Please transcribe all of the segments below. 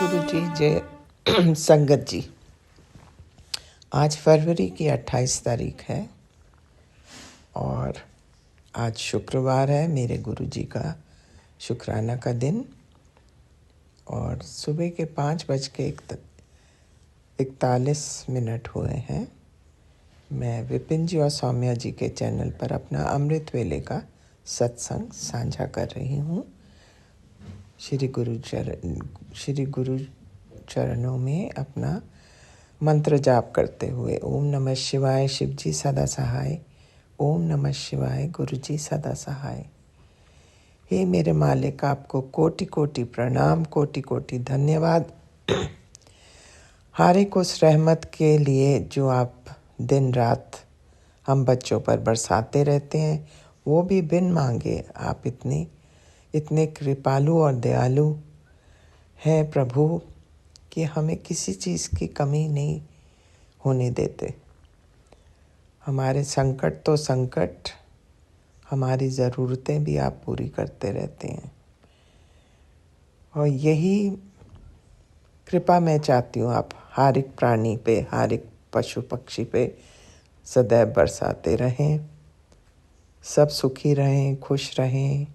गुरु जी जय संगत जी। आज फरवरी की 28 तारीख है और आज शुक्रवार है, मेरे गुरु जी का शुक्राना का दिन। और सुबह के 5:41 हुए हैं। मैं विपिन जी और सौम्या जी के चैनल पर अपना अमृत वेले का सत्संग साझा कर रही हूँ। श्री गुरु चरणों में अपना मंत्र जाप करते हुए ओम नमः शिवाय शिव जी सदा सहाय, ओम नमः शिवाय गुरु जी सदा सहाय। हे मेरे मालिक, आपको कोटि कोटि प्रणाम, कोटि कोटि धन्यवाद। हर एक उस रहमत के लिए जो आप दिन रात हम बच्चों पर बरसाते रहते हैं, वो भी बिन मांगे। आप इतने कृपालु और दयालु हैं प्रभु कि हमें किसी चीज़ की कमी नहीं होने देते। हमारे संकट तो संकट, हमारी ज़रूरतें भी आप पूरी करते रहते हैं। और यही कृपा मैं चाहती हूँ, आप हर एक प्राणी पे, हर एक पशु पक्षी पे सदैव बरसाते रहें। सब सुखी रहें, खुश रहें।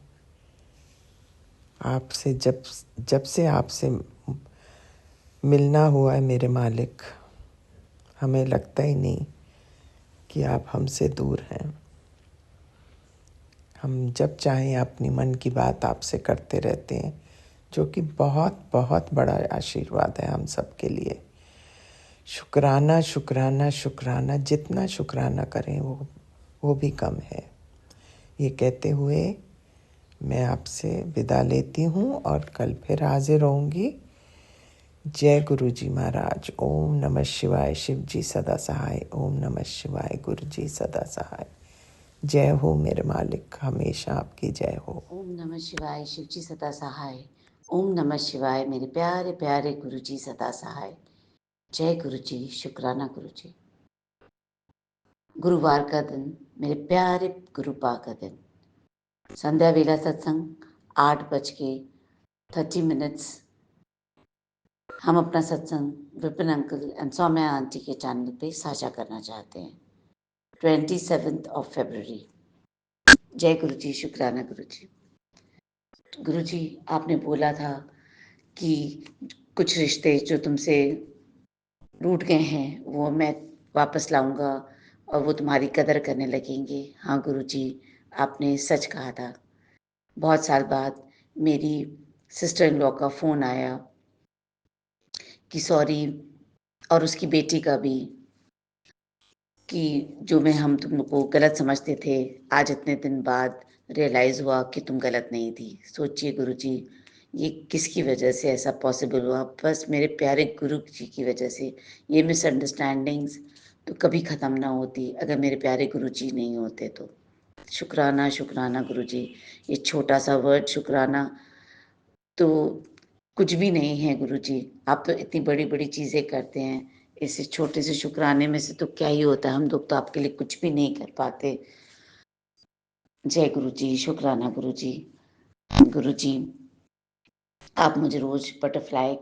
आपसे जब से आपसे मिलना हुआ है मेरे मालिक, हमें लगता ही नहीं कि आप हमसे दूर हैं। हम जब चाहें अपनी मन की बात आपसे करते रहते हैं, जो कि बहुत बहुत बड़ा आशीर्वाद है हम सब के लिए। शुक्राना शुक्राना शुक्राना, जितना शुक्राना करें वो भी कम है। ये कहते हुए मैं आपसे विदा लेती हूँ और कल फिर हाजिर होंगी। जय गुरु जी महाराज। ओम नमः शिवाय शिव जी सदा सहाय, ओम नमः शिवाय गुरु जी सदा सहाय। जय हो मेरे मालिक, हमेशा आपकी जय हो। ओम नमः शिवाय शिव जी सदा सहाय। ओम नमः शिवाय मेरे प्यारे प्यारे गुरु जी सदा सहाय। जय गुरु जी, शुक्राना गुरु जी। गुरुवार का दिन, मेरे प्यारे गुरुपा का दिन। संध्या वेला सत्संग 8:30 हम अपना सत्संग Vipin uncle and Saumya aunty के चैनल पे साझा करना चाहते हैं। 27 फरवरी। जय गुरु जी, शुक्राना गुरु जी। गुरु जी, आपने बोला था कि कुछ रिश्ते जो तुमसे रूठ गए हैं वो मैं वापस लाऊंगा और वो तुम्हारी कदर करने लगेंगे। हाँ गुरु जी, आपने सच कहा था। बहुत साल बाद मेरी सिस्टर इन लॉ का फ़ोन आया कि सॉरी, और उसकी बेटी का भी, कि जो हम तुम को गलत समझते थे, आज इतने दिन बाद रियलाइज़ हुआ कि तुम गलत नहीं थी। सोचिए गुरु जी, ये किसकी वजह से ऐसा पॉसिबल हुआ? बस मेरे प्यारे गुरु जी की वजह से। ये मिसअंडरस्टैंडिंग्स तो कभी ख़त्म ना होती अगर मेरे प्यारे गुरु जी नहीं होते तो। शुक्राना शुक्राना गुरु जी। ये छोटा सा वर्ड शुक्राना तो कुछ भी नहीं है गुरु जी। आप तो इतनी बड़ी बड़ी चीज़ें करते हैं, इस छोटे से शुक्राने में से तो क्या ही होता है। हम लोग तो आपके लिए कुछ भी नहीं कर पाते। जय गुरु जी, शुक्राना गुरु जी। गुरु जी, आप मुझे रोज बटरफ्लाई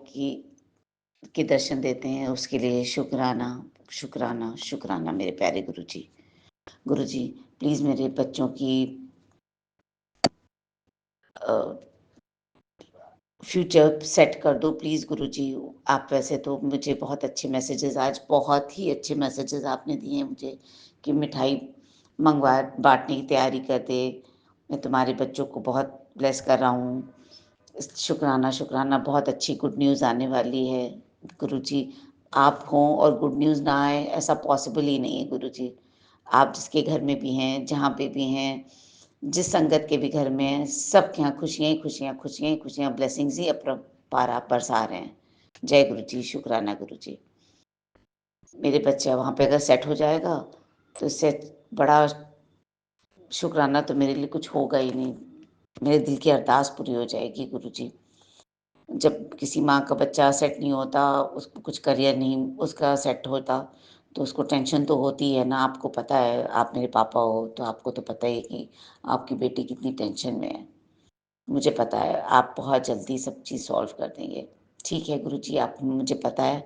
के दर्शन देते हैं, उसके लिए शुक्राना शुक्राना शुक्राना मेरे प्यारे गुरु जी। गुरु जी, प्लीज़ मेरे बच्चों की फ्यूचर सेट कर दो प्लीज़ गुरु जी। आप वैसे तो मुझे बहुत अच्छे मैसेजेस, आज बहुत ही अच्छे मैसेजेस आपने दिए हैं मुझे कि मिठाई मंगवा बांटने की तैयारी कर दे। मैं तुम्हारे बच्चों को बहुत ब्लेस कर रहा हूँ। शुक्राना शुक्राना, बहुत अच्छी गुड न्यूज़ आने वाली है गुरु जी। आप हों और गुड न्यूज़ ना आए, ऐसा पॉसिबल ही नहीं है गुरु जी। आप जिसके घर में भी हैं, जहाँ पे भी हैं, जिस संगत के भी घर में हैं, सबके यहाँ खुशियाँ ही खुशियाँ, खुशियाँ ही खुशियाँ, ब्लेसिंग्स ही अपरंपार आप बरसा रहे हैं। जय गुरु जी, शुक्राना गुरु जी। मेरे बच्चा वहाँ पे अगर सेट हो जाएगा तो इससे बड़ा शुक्राना तो मेरे लिए कुछ होगा ही नहीं। मेरे दिल की अरदास पूरी हो जाएगी गुरु जी। जब किसी माँ का बच्चा सेट नहीं होता, उसको कुछ करियर नहीं उसका सेट होता, तो उसको टेंशन तो होती है ना। आपको पता है, आप मेरे पापा हो तो आपको तो पता ही है कि आपकी बेटी कितनी टेंशन में है। मुझे पता है आप बहुत जल्दी सब चीज़ सॉल्व कर देंगे। ठीक है गुरुजी, आप मुझे पता है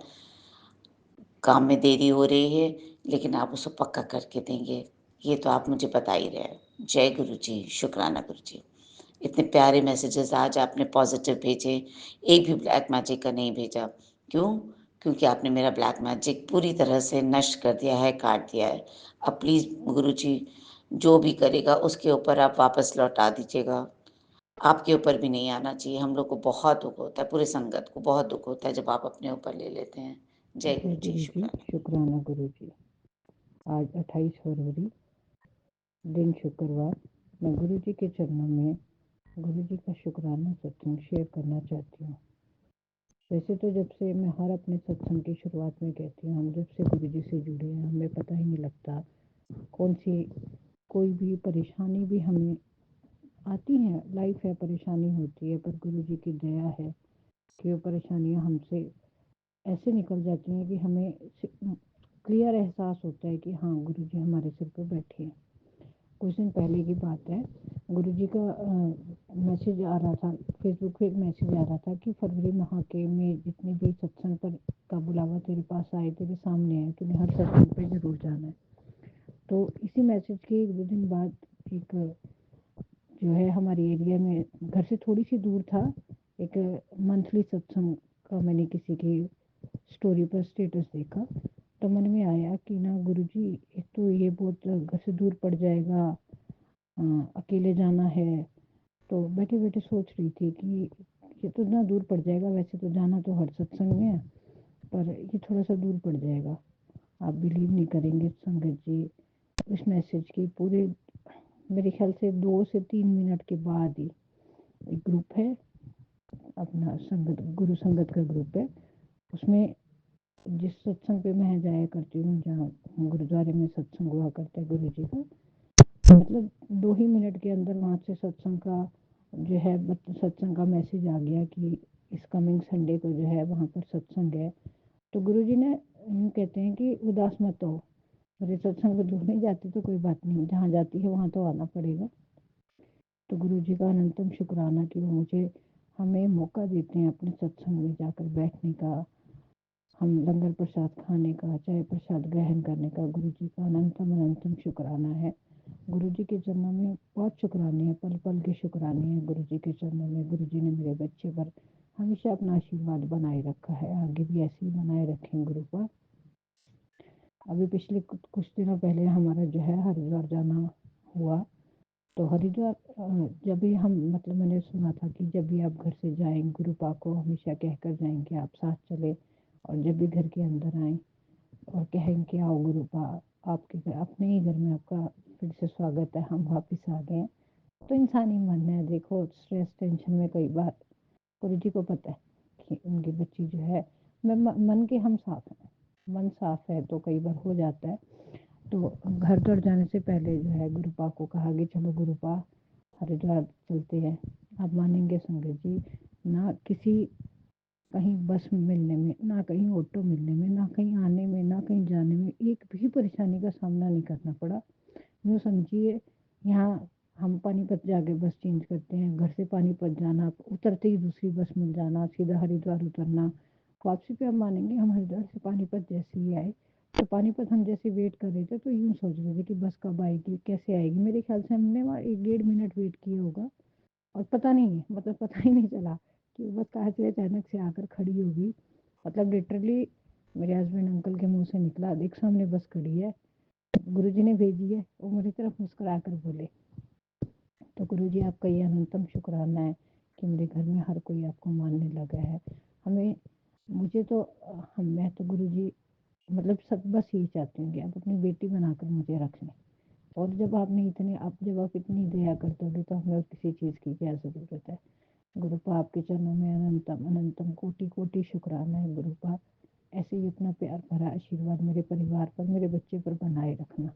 काम में देरी हो रही है, लेकिन आप उसको पक्का करके देंगे, ये तो आप मुझे बता ही रहे हैं। जय गुरुजी, शुक्राना गुरुजी। इतने प्यारे मैसेजेस आज आपने पॉज़िटिव भेजे, एक भी ब्लैक मैजिक का नहीं भेजा। क्यों? क्योंकि आपने मेरा ब्लैक मैजिक पूरी तरह से नष्ट कर दिया है, काट दिया है। अब प्लीज़ गुरुजी, जो भी करेगा उसके ऊपर आप वापस लौटा दीजिएगा। आपके ऊपर भी नहीं आना चाहिए। हम लोग को बहुत दुःख होता है, पूरे संगत को बहुत दुःख होता है जब आप अपने ऊपर ले लेते हैं। जय जय गुरु जी, गुरु जी, शुक्राना। शुक्राना गुरु जी। आज 28 फरवरी, दिन शुक्रवार। मैं गुरु जी के चरणों में गुरु जी का शुक्राना सत्संग शेयर करना चाहती हूँ। वैसे तो जब से मैं हर अपने सत्संग की शुरुआत में कहती हूँ, हम जब से गुरु जी से जुड़े हैं हमें पता ही नहीं लगता कोई भी परेशानी भी हमें आती है। लाइफ है, परेशानी होती है, पर गुरु जी की दया है कि वो परेशानियाँ हमसे ऐसे निकल जाती हैं कि हमें क्लियर एहसास होता है कि हाँ गुरु जी हमारे सिर पर बैठे हैं। कुछ दिन पहले की बात है, गुरु जी का मैसेज आ रहा था, फेसबुक पे एक मैसेज आ रहा था कि फरवरी माह के में जितने भी सत्संग पर का बुलावा तेरे पास आए, तेरे सामने है, तूने हर सत्संग पे जरूर जाना है। तो इसी मैसेज के 1-2 दिन बाद एक जो है हमारे एरिया में घर से थोड़ी सी दूर था, एक मंथली सत्संग का मैंने किसी की स्टोरी पर स्टेटस देखा, तो मन में आया कि ना गुरुजी, एक तो ये बहुत घर से दूर पड़ जाएगा, अकेले जाना है। तो बैठे बैठे सोच रही थी कि ये तो इतना दूर पड़ जाएगा, वैसे तो जाना तो हर सत्संग में है, पर ये थोड़ा सा दूर पड़ जाएगा। आप बिलीव नहीं करेंगे संगत जी, उस मैसेज की पूरे मेरे ख्याल से 2 से 3 मिनट के बाद ही एक ग्रुप है अपना संगत, गुरु संगत का ग्रुप है, उसमें जिस सत्संग पे मैं जाया करती हूँ, जहाँ गुरुद्वारे में सत्संग हुआ करता है गुरु जी का, मतलब 2 ही मिनट के अंदर वहाँ से सत्संग का जो है सत्संग का मैसेज आ गया कि इस कमिंग संडे को जो है वहाँ पर सत्संग है। तो गुरु जी ने यूँ कहते हैं कि उदास मत हो, अरे सत्संग में दूर नहीं जाती तो कोई बात नहीं, जहाँ जाती है वहाँ तो आना पड़ेगा। तो गुरु जी का अनंतम शुक्राना कि वो मुझे हमें मौका देते हैं अपने सत्संग में जाकर बैठने का, हम लंगर प्रसाद खाने का, चाहे प्रसाद ग्रहण करने का। गुरु जी का अनंतम अनंतम शुक्राना है। गुरु जी के चरणों में बहुत शुक्राने हैं, पल पल के शुक्राने हैं गुरु जी के चरणों में। गुरु जी ने मेरे बच्चे पर हमेशा अपना आशीर्वाद बनाए रखा है, आगे भी ऐसे ही बनाए रखें गुरु पर। अभी पिछले कुछ दिनों पहले हमारा जो है हरिद्वार जाना हुआ। तो हरिद्वार जब भी हम, मतलब मैंने सुना था कि जब भी आप घर से जाएं, गुरु पाक को हमेशा कहकर जाएं कि आप साथ चले, और जब भी घर के अंदर आए और कहें कि आओ गुरु पाक, आपके घर, अपने ही घर में आपका फिर से स्वागत है, हम वापस आ गए। तो इंसानी मन है, देखो स्ट्रेस टेंशन में कई बार गुरु जी को पता है कि उनकी बच्ची जो है, मन के हम साफ हैं, मन साफ है तो कई बार हो जाता है। तो घर जाने से पहले जो है गुरुपा को कहा कि चलो गुरुपा हरिद्वार चलते हैं। आप मानेंगे संगत जी, ना किसी कहीं बस मिलने में, ना कहीं ऑटो मिलने में, ना कहीं आने में, ना कहीं जाने में एक भी परेशानी का सामना नहीं करना पड़ा। यूँ समझिए, यहाँ हम पानीपत जाके बस चेंज करते हैं, घर से पानीपत जाना, उतरते ही दूसरी बस मिल जाना, सीधा हरिद्वार उतरना। वापसी पे आप मानेंगे, हम हरिद्वार से पानीपत जैसे ही आए, तो पानीपत हम जैसे वेट कर रहे थे तो यूँ सोच रहे थे कि बस कब आएगी, कैसे आएगी। मेरे ख्याल से हमने वहाँ 1-1.5 मिनट वेट किया होगा, और पता नहीं, मतलब पता ही नहीं चला कि बस कहाँ से अचानक से आकर खड़ी होगी। मतलब लिटरली मेरे हस्बैंड अंकल के मुँह से निकला, देख सामने बस खड़ी है, गुरुजी ने भेजी है। वो मेरी तरफ मुस्कुरा कर बोले। तो गुरुजी, आपका ये अनंतम शुक्राना है कि मेरे घर में हर कोई आपको मानने लगा है। हमें मुझे तो मैं तो गुरुजी, मतलब सब बस यही चाहती हूँ कि आप अपनी बेटी बनाकर मुझे रख लें। और जब आप इतनी दया करते होगे तो हमें और किसी चीज़ की क्या ज़रूरत है। गुरुपा, आपके चरणों में अनंतम अनंतम कोटि कोटि शुक्राना है गुरुपा। ऐसे ही अपना प्यार भरा आशीर्वाद मेरे परिवार पर, मेरे बच्चे पर बनाए रखना।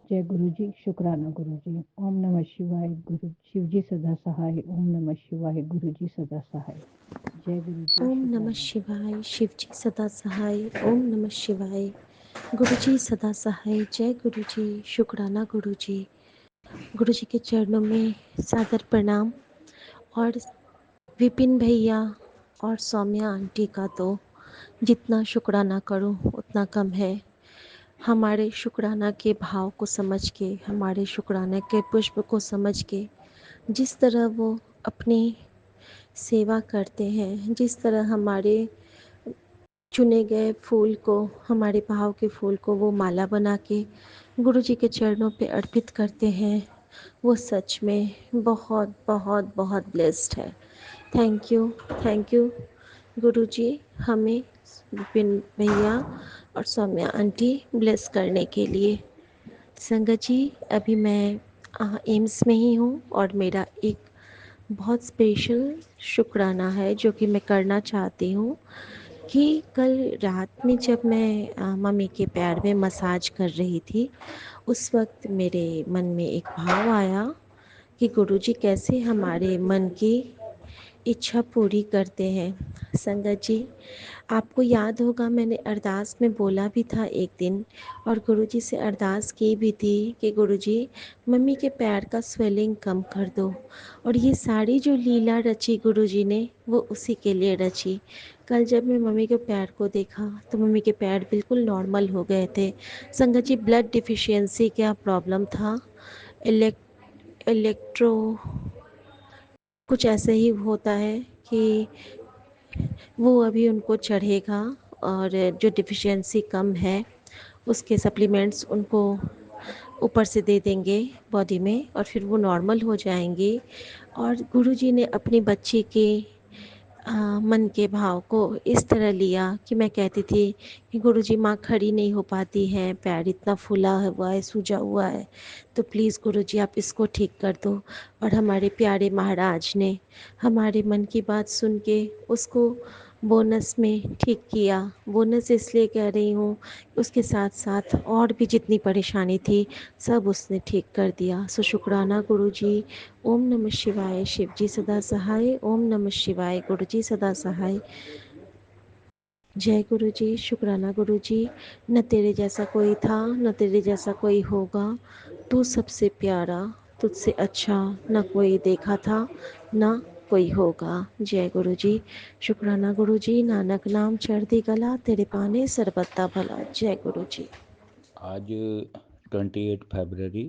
जय गुरु जी, शुक्राना गुरु जी। ओम नमः शिवाय। गुरु शिव जी सदा सहाय। ओम नमः शिवाय। गुरु जी सदा सहाय। जय गुरु जी, ओम नमः शुक्राना। शिवाय। शिव जी सदा सहाय। ओम नमः शिवाय। गुरु जी सदा सहाय। जय गुरु जी, शुक्राना गुरु जी। गुरु जी के चरणों में सादर प्रणाम। और विपिन भैया और सौम्या आंटी का तो जितना शुक्राना करूं उतना कम है। हमारे शुक्राना के भाव को समझ के, हमारे शुक्राने के पुष्प को समझ के, जिस तरह वो अपनी सेवा करते हैं, जिस तरह हमारे चुने गए फूल को, हमारे भाव के फूल को वो माला बना के गुरु जी के चरणों पे अर्पित करते हैं, वो सच में बहुत बहुत बहुत ब्लेस्ड है। थैंक यू गुरु जी, हमें विपिन भैया और सौम्या आंटी ब्लेस करने के लिए। संगत जी, अभी मैं एम्स में ही हूँ और मेरा एक बहुत स्पेशल शुक्राना है जो कि मैं करना चाहती हूँ कि कल रात में जब मैं मम्मी के पैर में मसाज कर रही थी, उस वक्त मेरे मन में एक भाव आया कि गुरुजी कैसे हमारे मन की इच्छा पूरी करते हैं। संगत जी, आपको याद होगा मैंने अरदास में बोला भी था एक दिन और गुरुजी से अरदास की भी थी कि गुरुजी मम्मी के पैर का स्वेलिंग कम कर दो, और ये सारी जो लीला रची गुरुजी ने वो उसी के लिए रची। कल जब मैं मम्मी के पैर को देखा तो मम्मी के पैर बिल्कुल नॉर्मल हो गए थे। संगत जी, ब्लड डिफिशियंसी क्या प्रॉब्लम था, इलेक्ट्रो कुछ ऐसे ही होता है कि वो अभी उनको चढ़ेगा, और जो डिफिशियंसी कम है उसके सप्लीमेंट्स उनको ऊपर से दे देंगे बॉडी में और फिर वो नॉर्मल हो जाएंगी। और गुरुजी ने अपनी बच्ची के मन के भाव को इस तरह लिया कि मैं कहती थी कि गुरुजी माँ खड़ी नहीं हो पाती हैं, पैर इतना फूला हुआ है, सूजा हुआ है, तो प्लीज़ गुरुजी आप इसको ठीक कर दो। और हमारे प्यारे महाराज ने हमारे मन की बात सुन के उसको बोनस में ठीक किया। बोनस इसलिए कह रही हूँ, उसके साथ साथ और भी जितनी परेशानी थी सब उसने ठीक कर दिया। सो शुक्राना गुरुजी। ओम नमः शिवाय। शिव जी सदा सहाय। ओम नमः शिवाय। गुरु जी सदा सहाय। जय गुरु जी। शुक्राना गुरु जी। न तेरे जैसा कोई था, न तेरे जैसा कोई होगा, तू सबसे प्यारा, तुझसे अच्छा न कोई देखा था, न कोई होगा। जय गुरु जी। शुक्राना गुरु जी। नानक नाम चढ़ती गला, तेरे पाने सरबत्ता भला। जय गुरु जी। आज 28 फरवरी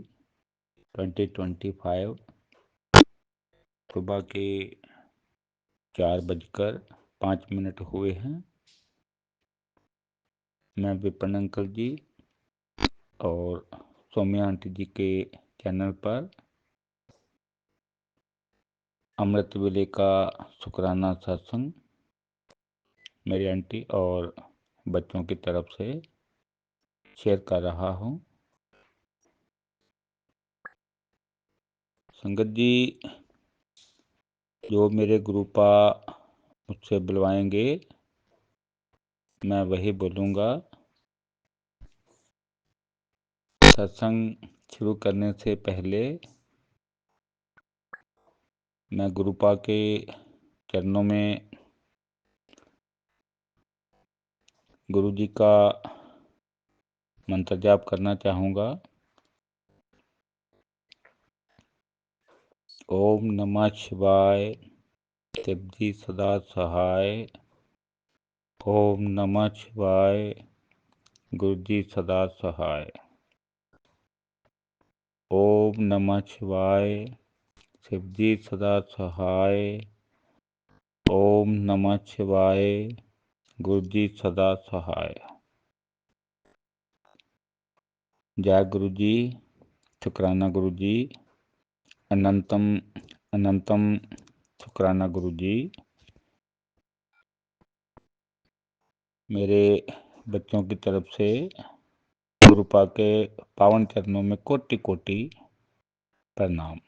2025 सुबह के 4:05 हुए हैं। मैं विपिन अंकल जी और सौम्या आंटी जी के चैनल पर अमृत वेले का शुक्राना सत्संग मेरी आंटी और बच्चों की तरफ से शेयर कर रहा हूँ। संगत जी, जो मेरे गुरुपा मुझसे बुलवाएंगे मैं वही बोलूँगा। सत्संग शुरू करने से पहले मैं गुरुपा के चरणों में गुरु जी का मंत्र जाप करना चाहूँगा। ओम नमः शिवाय। शिव जी सदा सहाय। ओम नमः शिवाय। गुरु जी सदा सहाय। ओम नमः शिवाय। शिव जी सदा सहाय। ओम नमः शिवाय। गुरु जी सदा सहाय। जय गुरु जी। शुक्राना गुरु जी। अनंतम अनंतम शुक्राना गुरु जी। मेरे बच्चों की तरफ से गुरुपा के पावन चरणों में कोटि कोटि प्रणाम।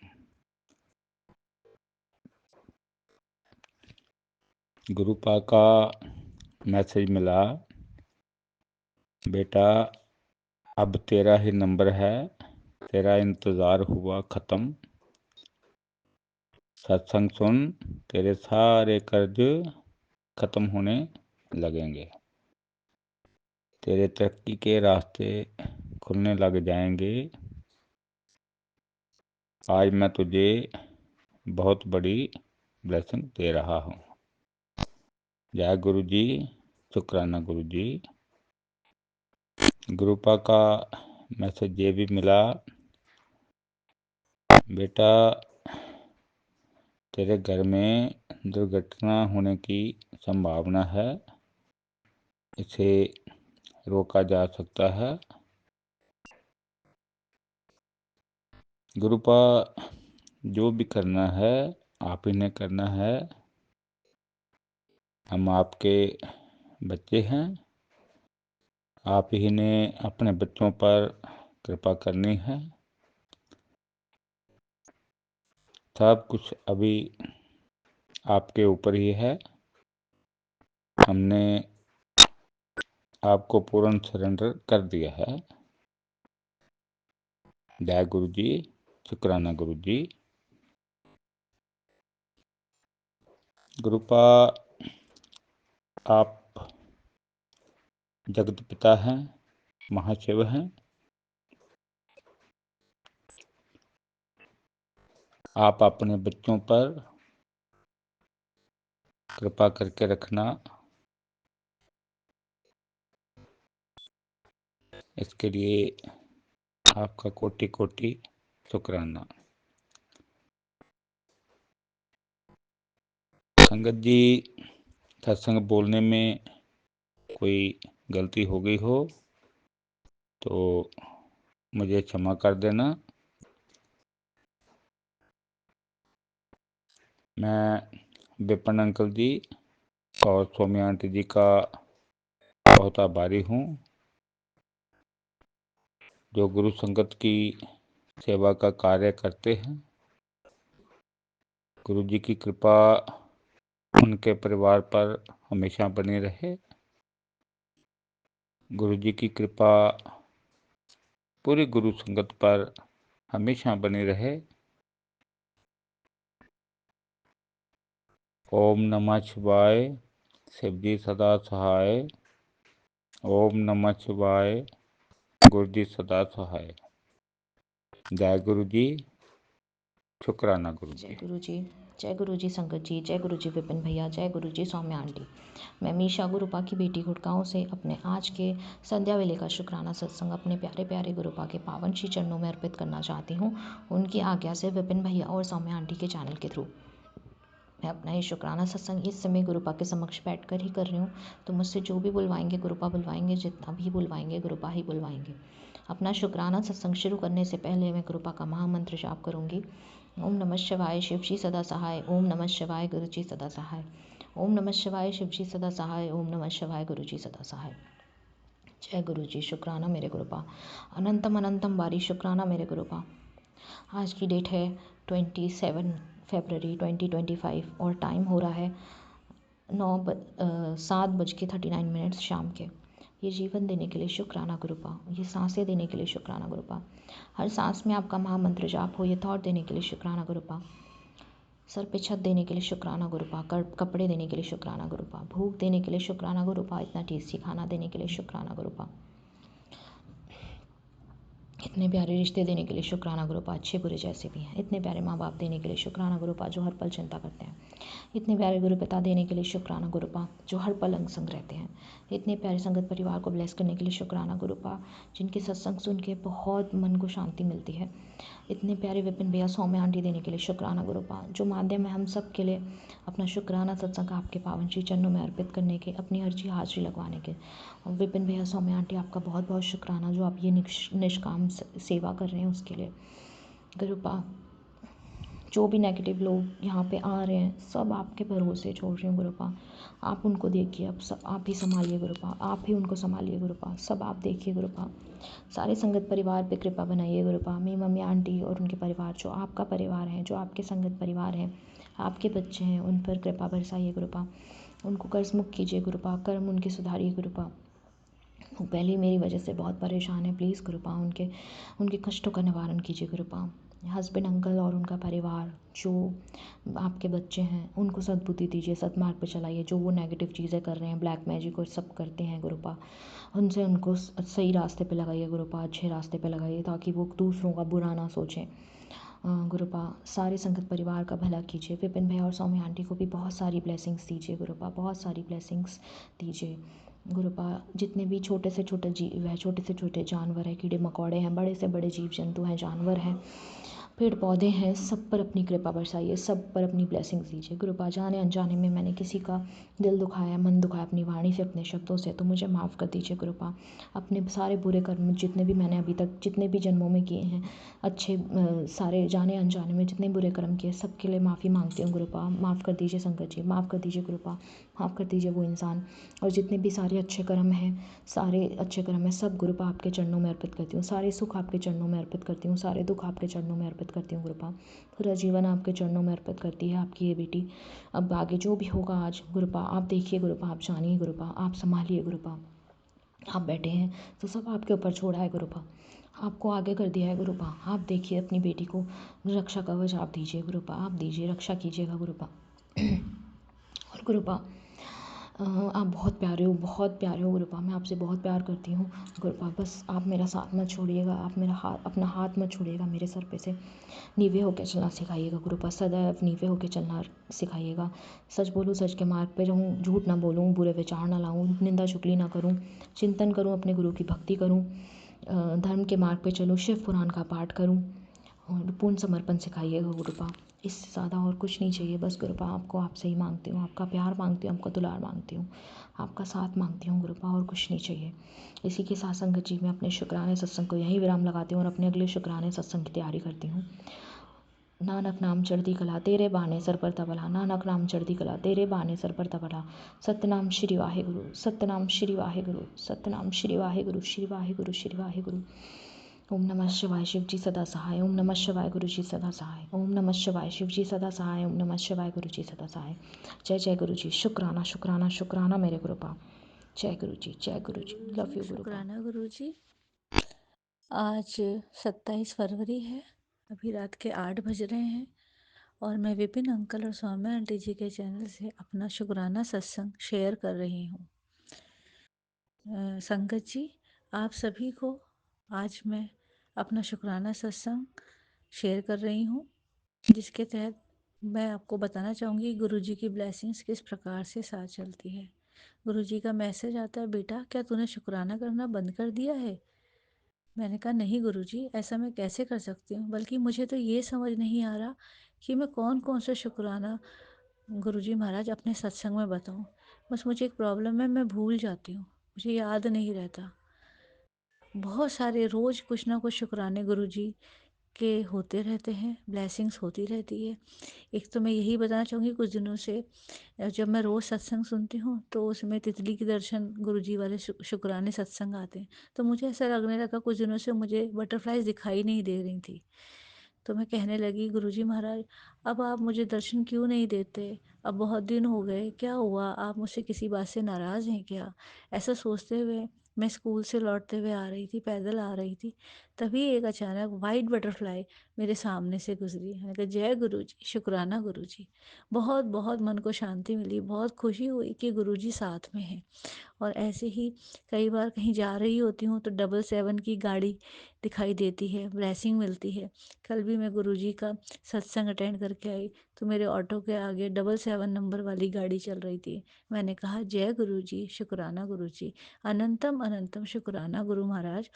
गुरुपा का मैसेज मिला, बेटा अब तेरा ही नंबर है, तेरा इंतज़ार हुआ ख़त्म। सत्संग सुन, तेरे सारे कर्ज ख़त्म होने लगेंगे, तेरे तरक्की के रास्ते खुलने लग जाएंगे। आज मैं तुझे बहुत बड़ी ब्लेसिंग दे रहा हूँ। जय गुरु जी, शुक्राना गुरु जी। गुरुपा का मैसेज ये भी मिला, बेटा तेरे घर में दुर्घटना होने की संभावना है, इसे रोका जा सकता है। गुरुपा जो भी करना है आप ही ने करना है, हम आपके बच्चे हैं, आप ही ने अपने बच्चों पर कृपा करनी है। सब कुछ अभी आपके ऊपर ही है, हमने आपको पूर्ण सरेंडर कर दिया है। जय गुरु जी, शुक्राना गुरु जी। गुरुपा आप जगत पिता हैं, महाशिव हैं, आप अपने बच्चों पर कृपा करके रखना, इसके लिए आपका कोटि कोटि शुक्राना। संगत जी, सत्संग बोलने में कोई गलती हो गई हो तो मुझे क्षमा कर देना। मैं विपिन अंकल जी और सौम्या आंटी जी का बहुत आभारी हूँ, जो गुरु संगत की सेवा का कार्य करते हैं। गुरु जी की कृपा उनके परिवार पर हमेशा बनी रहे। गुरु जी की कृपा पूरी गुरु संगत पर हमेशा बनी रहे। ओम नमः शिवाय, शिव जी सदा सहाय। ओम नमः शिवाय, गुरु जी सदा सहाय। जय गुरु जी, शुक्राना गुरु जय जी। गुरु जी, जय गुरु जी संगत जी, जय गुरु जी विपिन भैया, जय गुरु जी सौम्या आंटी। मैं मीशा गुरुपा की बेटी गुड़गांव से अपने आज के संध्या वेले का शुक्राना सत्संग अपने प्यारे प्यारे गुरुपा के पावन श्री चरणों में अर्पित करना चाहती हूँ, उनकी आज्ञा से विपिन भैया और सौम्या आंटी के चैनल के थ्रू। मैं अपना ये शुक्राना सत्संग इस समय गुरुपा के समक्ष बैठ कर ही कर रही हूँ, तो मुझसे जो भी बुलवाएंगे गुरुपा बुलवाएंगे, जितना भी बुलवाएंगे गुरुपा ही बुलवाएंगे। अपना शुक्राना सत्संग शुरू करने से पहले मैं गुरुपा का महामंत्र जाप करूँगी। ओम नमः शिवाय, शिव जी सदा सहाय। ओम नमः शिवाय, गुरु जी सदा सहाय। ओम नमः शिवाय, शिव जी सदा सहाय। ओम नमः शिवाय, गुरु जी सदा सहाय। जय गुरु जी, शुक्राना मेरे गुरुपा, अनंतम अनंतम बारी शुक्राना मेरे गुरुपा। आज की डेट है 27 फरवरी 2025 और टाइम हो रहा है 7:39 शाम के। ये जीवन देने के लिए शुक्राना गुरुपा, ये सांसें देने के लिए शुक्राना गुरुपा, हर सांस में आपका महामंत्र जाप हो, ये थॉट देने के लिए शुक्राना गुरुपा, सर पे छत देने के लिए शुक्राना गुरुपा, कपड़े देने के लिए शुक्राना गुरुपा, भूख देने के लिए शुक्राना गुरुपा, इतना टेस्टी खाना देने के लिए शुक्राना गुरुपा, इतने प्यारे रिश्ते देने के लिए शुक्राना गुरुपा, अच्छे बुरे जैसे भी हैं, इतने प्यारे माँ बाप देने के लिए शुक्राना गुरुपा जो हर पल चिंता करते हैं, इतने प्यारे गुरु पिता देने के लिए शुक्राना गुरुपा जो हर पल अंग संग रहते हैं, इतने प्यारे संगत परिवार को ब्लेस करने के लिए शुक्राना गुरुपा जिनके सत्संग सुन के बहुत मन को शांति मिलती है, इतने प्यारे विपिन भैया सौम्या आंटी देने के लिए शुक्राना गुरुपा जो माध्यम है हम सब के लिए अपना शुक्राना सत्संग आपके पावन श्री चरणों में अर्पित करने के, अपनी अर्जी हाजिरी लगवाने के। और विपिन भैया सौम्या आंटी आपका बहुत बहुत शुक्राना जो आप ये निष्काम सेवा कर रहे हैं उसके लिए गुरुपा। जो भी नेगेटिव लोग यहाँ पे आ रहे हैं सब आपके भरोसे छोड़ रहे हैं गुरुपा, आप उनको देखिए, अब सब आप ही संभालिए गुरुपा, आप ही उनको संभालिए गुरुपा, सब आप देखिए गुरुपा, सारे संगत परिवार पे कृपा बनाइए गुरुपा, मेरी मम्मी आंटी और उनके परिवार जो आपका परिवार है, जो आपके संगत परिवार हैं, आपके बच्चे हैं, उन पर कृपा बरसाइए गुरुपा, उनको कर्ज मुक्त कीजिए गुरुपा, कर्म उनके सुधारिए गुरुपा, वो पहले ही मेरी वजह से बहुत परेशान है, प्लीज़ गुरुपा उनके कष्टों का निवारण कीजिए गुरुपा। हस्बैंड अंकल और उनका परिवार जो आपके बच्चे हैं उनको सद्बुद्धि दीजिए, सद्मार्ग पर चलाइए, जो वो नेगेटिव चीज़ें कर रहे हैं, ब्लैक मैजिक और सब करते हैं गुरुपा, उनसे उनको सही रास्ते पे लगाइए गुरुपा, अच्छे रास्ते पे लगाइए ताकि वो दूसरों का बुरा ना सोचें, गुरुपा सारे संगत परिवार का भला कीजिए। विपिन भैया और सौम्या आंटी को भी बहुत सारी ब्लेसिंग्स दीजिए गुरुपा, बहुत सारी ब्लेसिंग्स दीजिए गुरुपा। जितने भी छोटे से छोटे जीव है, छोटे से छोटे जानवर हैं, कीड़े मकोड़े हैं, बड़े से बड़े जीव जंतु हैं, जानवर हैं, पेड़ पौधे हैं, सब पर अपनी कृपा बरसाइए, सब पर अपनी ब्लेसिंग्स दीजिए गुरुपा। जाने अनजाने में मैंने किसी का दिल दुखाया, मन दुखाया अपनी वाणी से, अपने शब्दों से, तो मुझे माफ़ कर दीजिए गुरुपा। अपने सारे बुरे कर्म जितने भी मैंने अभी तक जितने भी जन्मों में किए हैं, अच्छे सारे जाने अनजाने में जितने बुरे कर्म किए, सब के लिए माफ़ी मांगती हूँ गुरुपा। माफ़ कर दीजिए संगत जी, माफ़ कर दीजिए गुरुपा, माफ़ कर दीजिए वो इंसान। और जितने भी सारे अच्छे कर्म हैं, सारे अच्छे कर्म हैं, सब गुरुपा आपके चरणों में अर्पित करती हूँ। सारे सुख आपके चरणों में अर्पित करती हूँ, सारे दुख आपके चरणों में अर्पित करती हूँ गुरुपा। पूरा जीवन आपके चरणों में अर्पित करती है आपकी ये बेटी। अब आगे जो भी होगा आज गुरुपा आप देखिए गुरुपा, आप जानिए गुरुपा, आप संभालिए गुरुपा। आप बैठे हैं तो सब आपके ऊपर छोड़ा है गुरुपा, आपको आगे कर दिया है गुरुपा। आप देखिए अपनी बेटी को रक्षा कवच आप दीजिए गुरुपा, आप दीजिए, रक्षा कीजिएगा गुरुपा। और गुरुपा आप बहुत प्यारे हो, बहुत प्यारे हो गुरुपा, मैं आपसे बहुत प्यार करती हूँ गुरुपा। बस आप मेरा साथ मत छोड़िएगा, आप मेरा अपना हाथ मत छोड़िएगा मेरे सर पे से। नीवे होकर चलना सिखाइएगा गुरुपा, सदैव नीवे होकर चलना सिखाइएगा। सच बोलूँ, सच के मार्ग पे रहूँ, झूठ ना बोलूँ, बुरे विचार ना लाऊँ, निंदा चुगली ना करूँ, चिंतन करूँ, अपने गुरु की भक्ति करूँ, धर्म के मार्ग पे चलूँ, शिव पुराण का पाठ करूँ और पूर्ण समर्पण सिखाइएगा गुरुपा। इससे ज़्यादा और कुछ नहीं चाहिए बस गुरुपा। आपको आपसे ही मांगती हूँ, आपका प्यार मांगती हूँ, आपका दुलार मांगती हूँ, आपका साथ मांगती हूँ गुरुपा, और कुछ नहीं चाहिए। इसी के साथ संगत जी मैं अपने शुक्राने सत्संग को यहीं विराम लगाती हूँ और अपने अगले शुक्राने सत्संग की तैयारी करती हूँ। नानक नाम चढ़ती कला तेरे बाने सर पर तबला, नानक नाम चढ़ती कला तेरे बाने सर पर तबला। सतनाम श्री वाहे गुरु, सतनाम श्री वाहे गुरु, सतनाम श्री वाहे गुरु, श्री वाहे गुरु, श्री वाहे गुरु। ओम नमः शिवाय, शिव जी सदा सहाय। ओम नमः शिवाय, गुरु जी सदा सहाय। ओम नमः शिवाय, शिव जी सदा सहाय। ओम नमः शिवाय, गुरु जी सदा सहाय। जय जय गुरु जी, शुक्राना शुक्राना शुक्राना मेरे गुरुपा। जय गुरु जी, जय गुरु जी, लव यू गुरुपा। शुक्राना गुरु जी। आज 27 फरवरी है, अभी रात के 8 बज रहे हैं और मैं विपिन अंकल और सौम्या आंटी जी के चैनल से अपना शुक्राना सत्संग शेयर कर रही हूँ। संगत जी, आप सभी को आज मैं अपना शुक्राना सत्संग शेयर कर रही हूँ, जिसके तहत मैं आपको बताना चाहूँगी गुरुजी की ब्लेसिंग्स किस प्रकार से साथ चलती है। गुरुजी का मैसेज आता है, बेटा क्या तूने शुक्राना करना बंद कर दिया है? मैंने कहा नहीं गुरुजी, ऐसा मैं कैसे कर सकती हूँ, बल्कि मुझे तो ये समझ नहीं आ रहा कि मैं कौन कौन सा शुक्राना गुरुजी महाराज अपने सत्संग में बताऊँ। बस मुझे एक प्रॉब्लम है, मैं भूल जाती हूँ, मुझे याद नहीं रहता। बहुत सारे रोज़ कुछ ना कुछ शुक्राने गुरुजी के होते रहते हैं, ब्लेसिंग्स होती रहती है। एक तो मैं यही बताना चाहूँगी, कुछ दिनों से जब मैं रोज़ सत्संग सुनती हूँ तो उसमें तितली के दर्शन गुरुजी वाले शुक्राने सत्संग आते हैं, तो मुझे ऐसा लगने लगा कुछ दिनों से मुझे बटरफ्लाइज दिखाई नहीं दे रही थी। तो मैं कहने लगी, गुरुजी महाराज अब आप मुझे दर्शन क्यों नहीं देते? अब बहुत दिन हो गए, क्या हुआ? आप मुझसे किसी बात से नाराज़ हैं क्या? ऐसा सोचते हुए मैं स्कूल से लौटते हुए आ रही थी, पैदल आ रही थी, तभी एक अचानक वाइट बटरफ्लाई मेरे सामने से गुजरी। मैंने कहा जय गुरुजी, शुक्राना गुरुजी। बहुत बहुत मन को शांति मिली, बहुत खुशी हुई कि गुरुजी साथ में हैं। और ऐसे ही कई बार कहीं जा रही होती हूँ तो 777 की गाड़ी दिखाई देती है, ब्लेसिंग मिलती है। कल भी मैं गुरुजी का सत्संग अटेंड करके आई तो मेरे ऑटो के आगे 777 नंबर वाली गाड़ी चल रही थी। मैंने कहा जय गुरुजी, शुक्राना गुरुजी, अनंतम अनंतम शुक्राना गुरु महाराज।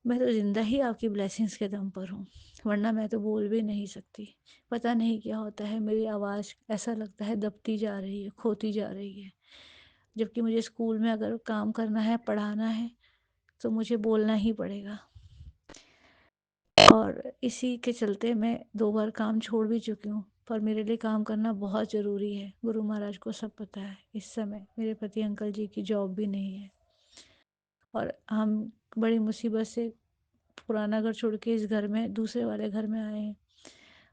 मैं तो ज़िंदा ही आपकी ब्लेसिंग्स के दम पर हूँ, वरना मैं तो बोल भी नहीं सकती। पता नहीं क्या होता है, मेरी आवाज़ ऐसा लगता है दबती जा रही है, खोती जा रही है। जबकि मुझे स्कूल में अगर काम करना है, पढ़ाना है, तो मुझे बोलना ही पड़ेगा। और इसी के चलते मैं 2 बार काम छोड़ भी चुकी हूँ, पर मेरे लिए काम करना बहुत ज़रूरी है। गुरु महाराज को सब पता है। इस समय मेरे पति अंकल जी की जॉब भी नहीं है और हम बड़ी मुसीबत से पुराना घर छोड़ के इस घर में, दूसरे वाले घर में आए हैं।